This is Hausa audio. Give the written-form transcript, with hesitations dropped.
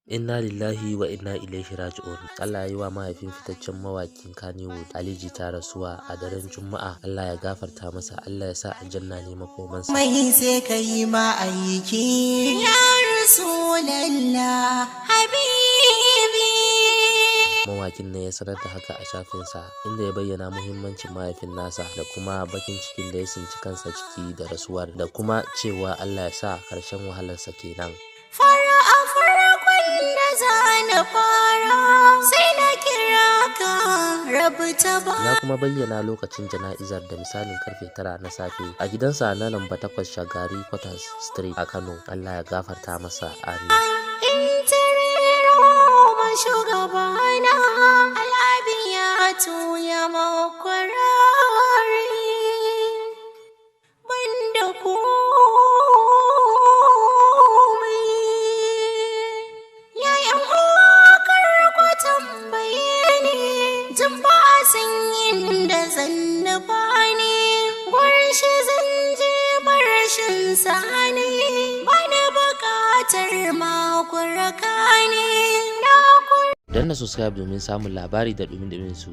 Inna lillahi wa inna ilaihi raji'un. Allah ya yi wa mahaifin fitaccen mawakin Kannywood Ali Jita rasuwa a daren Juma'a. Allah ya gafarta masa, Allah ya sa aljanna ne makomansa. Mai sai ka yi ma aiki ya Rasulallah Habibi. Mawakin ne ya sanar da haka a shafinsa, inda ya bayyana muhimmancin mahaifin nasa da kuma bakin cikin da ya sinci kansa ciki da rasuwar, da kuma cewa Allah ya sa karshen wahalarsa kenan. Na fara sai na kira ka rabu ta ba. Ya kuma bayyana lokacin jana'izar da misalin karfe 9 na safe a gidansa na namba 8 Shagari Quarters Street a Kano. Allah ya gafarta masa, amin. Intiriro ma shugabana Al'abiyatu ya makwarari banda ku sani bana bukatar makuraka ne. Danna subscribe domin samun labari da dumin su.